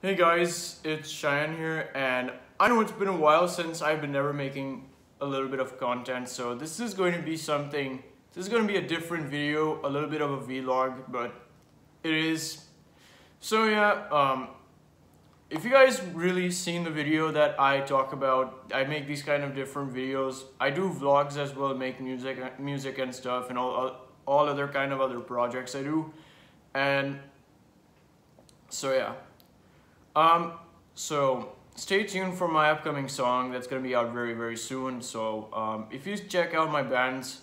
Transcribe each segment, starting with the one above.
Hey guys, it's Cheyenne here, and I know it's been a while since I've been never making a little bit of content, so this is going to be a different video, a little bit of a vlog, but it is. So yeah, if you guys really seen the video that I talk about, I make these kind of different videos. I do vlogs as well, make music and stuff, and all other kind of other projects I do, and so yeah. So stay tuned for my upcoming song that's gonna be out very soon. So if you check out my band's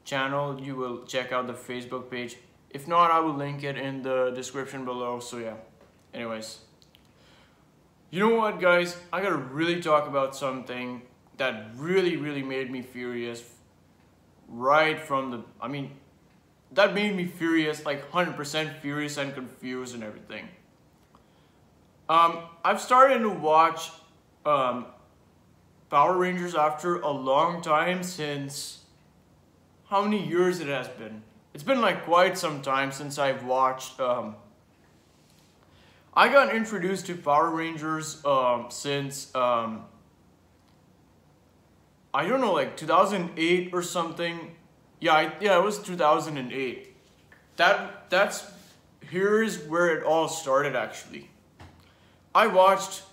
channel, you will check out the Facebook page. If not, I will link it in the description below. So yeah, anyways, you know what guys, I gotta really talk about something that really made me furious right from the, that made me furious, like 100% furious and confused and everything. I've started to watch Power Rangers after a long time, since how many years it has been. It's been like quite some time since I've watched. I got introduced to Power Rangers since I don't know, like 2008 or something. Yeah, it was 2008. Here's where it all started actually. I watched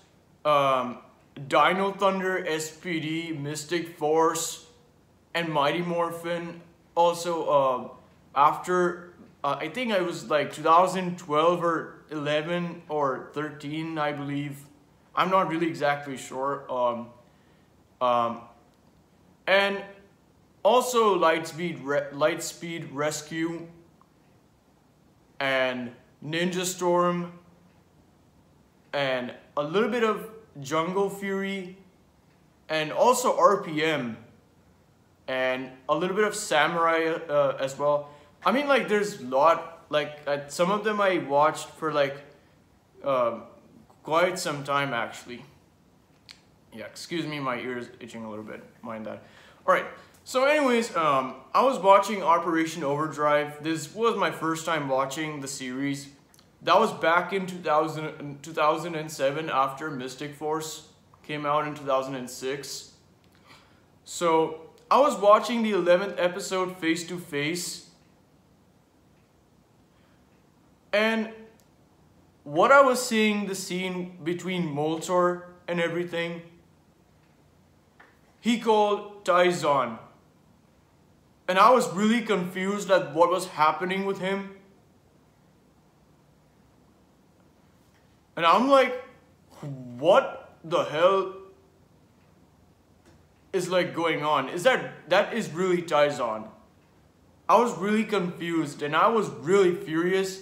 Dino Thunder, SPD, Mystic Force, and Mighty Morphin. Also, after I think I was like 2012 or 11 or 13, I believe. I'm not really exactly sure. And also Lightspeed Rescue and Ninja Storm, and a little bit of Jungle Fury, and also RPM, and a little bit of Samurai as well. I mean, like, there's a lot, like, some of them I watched for like quite some time actually. Yeah, excuse me, my ears itching a little bit, mind that. Alright, so anyways, I was watching Operation Overdrive. This was my first time watching the series. That was back in 2007 after Mystic Force came out in 2006. So I was watching the 11th episode Face to Face. And what I was seeing, the scene between Moltor and everything, he called Tyson. And I was really confused at what was happening with him. And I'm like, what the hell is like going on? That is really Tyson? I was really confused and I was really furious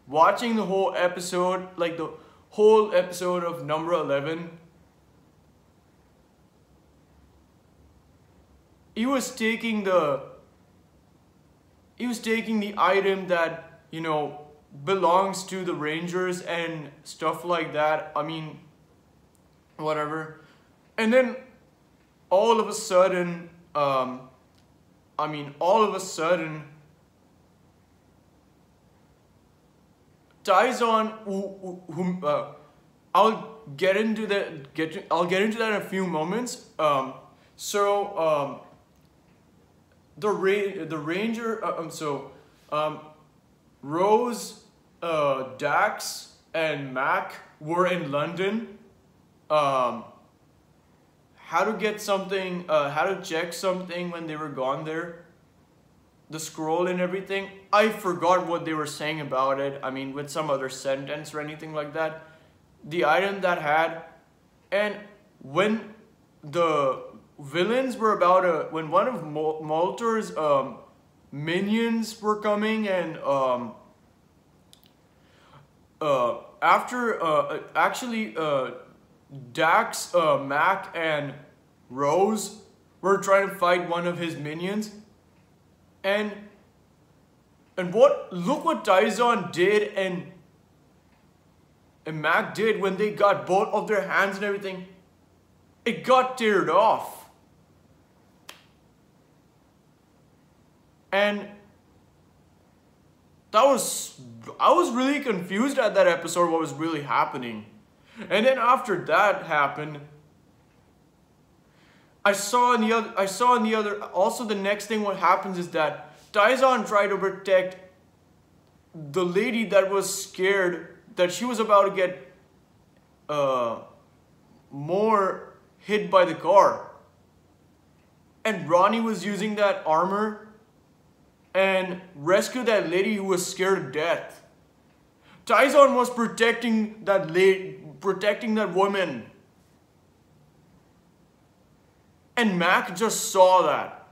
watching the whole episode, like the whole episode of number 11. He was taking the item that, you know, belongs to the Rangers and stuff like that. I mean, whatever. And then all of a sudden, Tyson, I'll get into that in a few moments. Rose, Dax, and Mac were in London. How to check something when they were gone there. The scroll and everything. I forgot what they were saying about it. I mean, with some other sentence or anything like that. The item that had, and when the villains were when one of Moltor's minions were coming, and Dax, Mac, and Rose were trying to fight one of his minions, and look what Tyson did and Mac did when they got both of their hands and everything. It got teared off. And I was really confused at that episode what was really happening. And then after that happened, I saw in the other also the next thing what happens is that Taizan tried to protect the lady that was scared that she was about to get more hit by the car. And Ronnie was using that armor and rescued that lady who was scared to death. Taizan was protecting that woman. And Mac just saw that.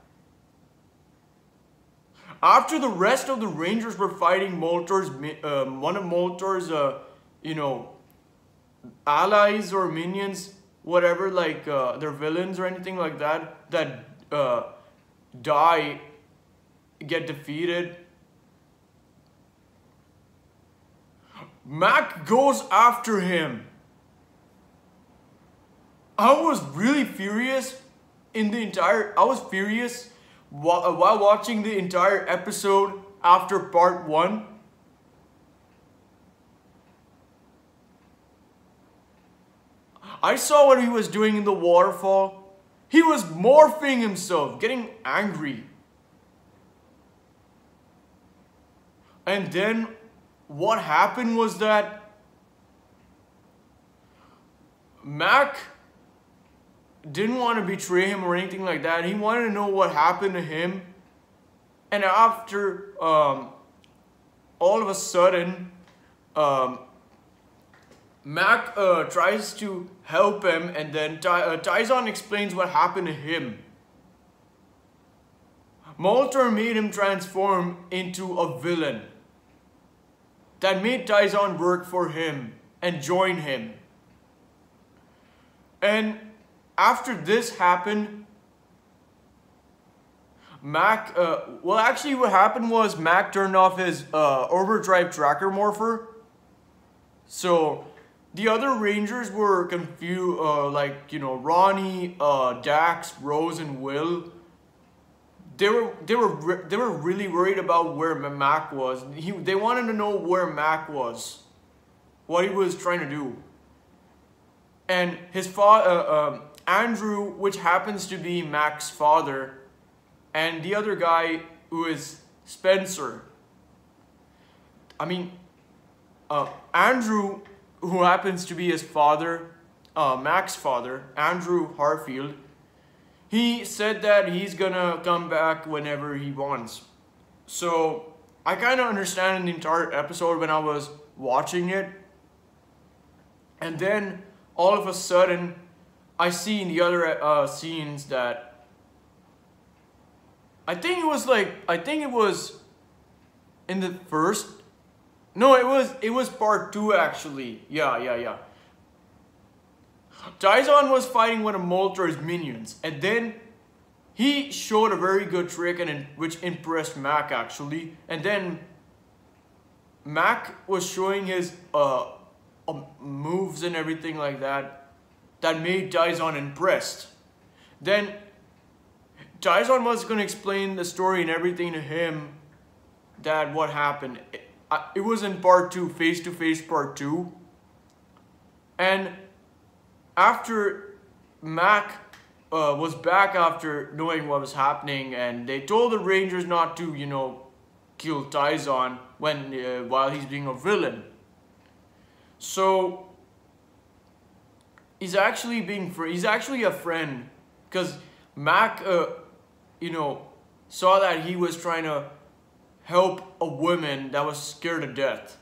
After the rest of the Rangers were fighting Moltor's, one of Moltor's, allies or minions, whatever, like their villains or anything like that, that get defeated. Mac goes after him. I was really furious while watching the entire episode after part 1. I saw what he was doing in the waterfall. He was morphing himself, getting angry. And then what happened was that Mac didn't want to betray him or anything like that. He wanted to know what happened to him. And after all of a sudden, Mac tries to help him, and then Taizan explains what happened to him. Moltor made him transform into a villain that made Taizan work for him and join him. And after this happened, Mac, well actually what happened was Mac turned off his overdrive tracker morpher. So the other Rangers were confused, Ronnie, Dax, Rose, and Will. They were really worried about where Mac was. They wanted to know where Mac was, what he was trying to do. And his father, Andrew, which happens to be Mac's father, and the other guy who is Spencer. Andrew, who happens to be his father, Mac's father, Andrew Harfield, he said that he's gonna come back whenever he wants. So I kind of understand the entire episode when I was watching it. And then all of a sudden, I see in the other scenes that I think it was in the first. No, it was part 2 actually. Yeah. Taizan was fighting one of Moltor's minions, and then he showed a very good trick which impressed Mac actually. And then Mac was showing his moves and everything like that made Taizan impressed. Then Taizan was going to explain the story and everything to him, that what happened. It was in part 2, face-to-face part 2. And after Mac was back after knowing what was happening, and they told the Rangers not to, kill Taizan while he's being a villain. So he's actually a friend, because Mac, saw that he was trying to help a woman that was scared to death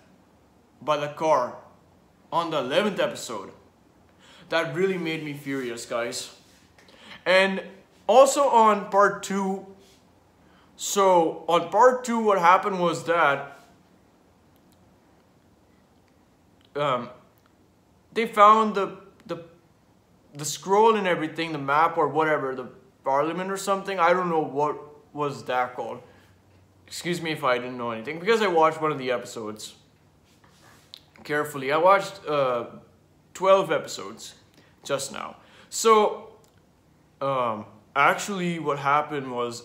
by the car on the 11th episode. That really made me furious, guys. And also on part 2, so on part 2 what happened was that they found the scroll and everything, the map or whatever, the parliament or something. I don't know what was that called. Excuse me if I didn't know anything, because I watched one of the episodes carefully. I watched 12 episodes just now. So actually what happened was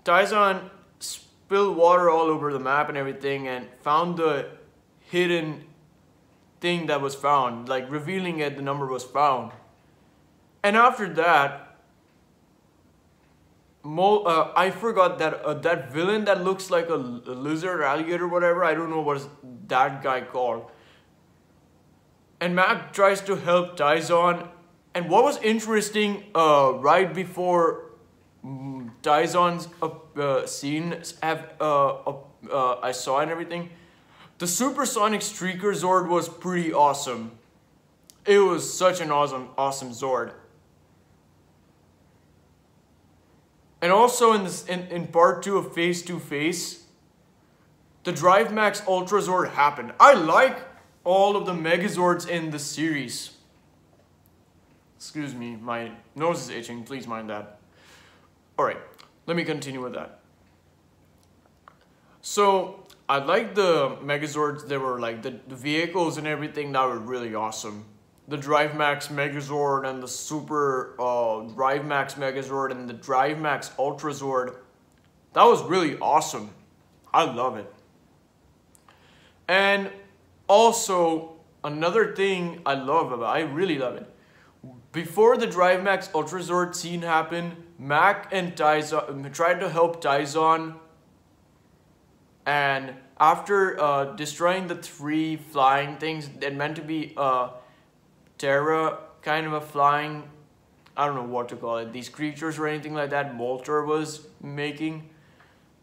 Taizan spilled water all over the map and everything, and found the hidden thing that was found, like revealing it, the number was found. And after that, I forgot that that villain that looks like a lizard, alligator, whatever. I don't know what is that guy called. And Mac tries to help Tyson. And what was interesting, right before Tyson's scene I saw and everything, the Supersonic Streaker Zord was pretty awesome. It was such an awesome Zord. And also in part 2 of Face to Face, the Drive Max Ultra Zord happened. I like all of the Megazords in the series. Excuse me, my nose is itching, please mind that. Alright, let me continue with that. So, I like the Megazords. They were like the vehicles and everything that were really awesome. The Drive Max Megazord and the Super Drive Max Megazord and the Drive Max Ultra Zord. That was really awesome. I love it. And also, another thing I really love it. Before the Drive Max Ultra Zord scene happened, Mac and Tyson tried to help Tyson. And after destroying the 3 flying things that meant to be Terra, kind of a flying, I don't know what to call it, these creatures or anything like that Moltor was making.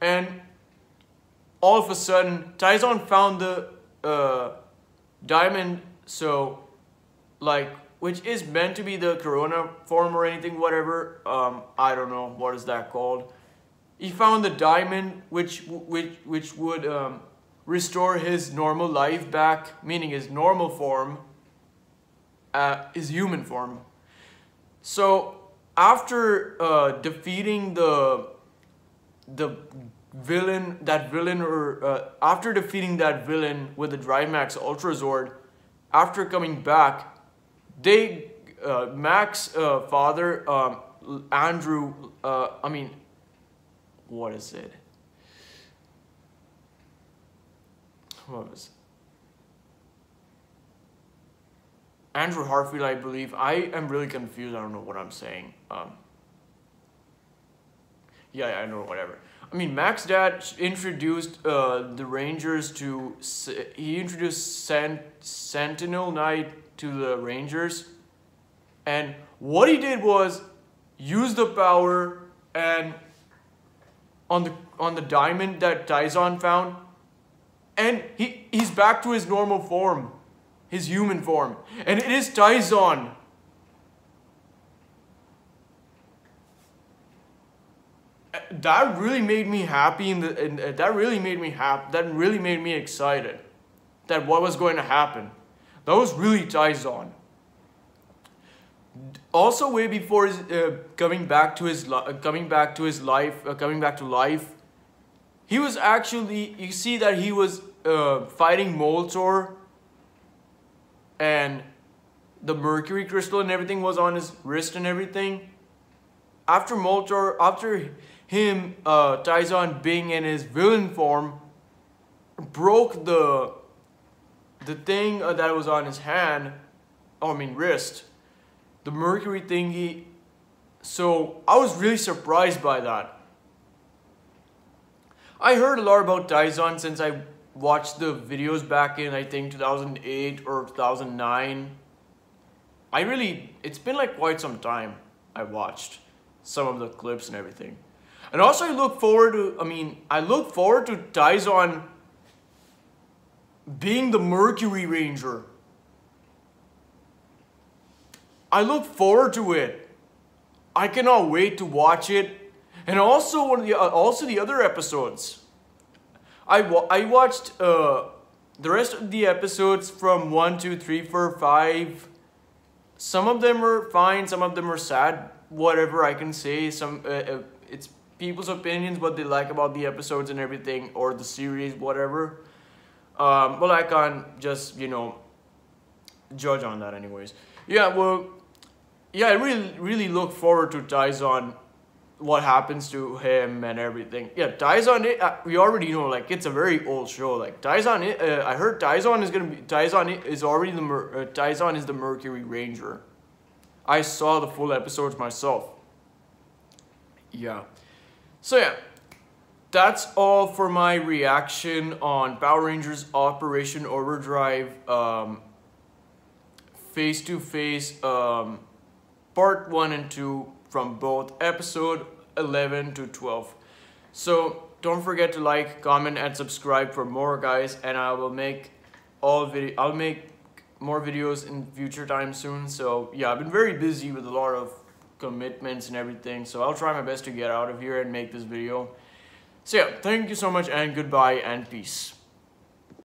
And all of a sudden, Tyson found the diamond, so, like, which is meant to be the Corona form or anything, whatever. I don't know, what is that called? He found the diamond, which would restore his normal life back, meaning his normal form. His human form. So after defeating the villain, after defeating that villain with the Drive Max Ultra Zord, after coming back, Mac's father, Andrew, what is it? What was it? Andrew Harfield, I believe. I am really confused. I don't know what I'm saying. Yeah, I know, whatever. I mean, Mac's dad introduced the Rangers to... He introduced Sentinel Knight to the Rangers. And what he did was use the power and on the diamond that Tyson found. And he's back to his normal form. His human form. And it is Tyson. That really made me happy that really made me excited that what was going to happen. That was really Tyson. Also, way before his coming back to life, he was actually, you see that he was fighting Moltor. And the mercury crystal and everything was on his wrist and everything. After him, Tyson being in his villain form, broke the thing that was on his hand, wrist, the mercury thingy. So I was really surprised by that. I heard a lot about Tyson since I watched the videos back in, I think, 2008 or 2009. It's been like quite some time I watched some of the clips and everything. And also I look forward to Tyson being the Mercury Ranger. I look forward to it. I cannot wait to watch it. And also the other episodes. I watched the rest of the episodes from 1, 2, 3, 4, 5. Some of them are fine, some of them are sad. Whatever I can say, it's people's opinions, what they like about the episodes and everything, or the series, whatever. Well, I can't just, judge on that anyways. Yeah, well, yeah, I really look forward to Tyson what happens to him and everything. Yeah, Daizon, we already know, like, it's a very old show. Like, Daizon, I heard Daizon is the Mercury Ranger. I saw the full episodes myself. Yeah. So yeah, that's all for my reaction on Power Rangers Operation Overdrive face-to-face part 1 and 2 from both episode 11 to 12. So don't forget to like, comment, and subscribe for more, guys, and I will make I'll make more videos in future time soon. So yeah, I've been very busy with a lot of commitments and everything, so I'll try my best to get out of here and make this video. So yeah, thank you so much, and goodbye and peace.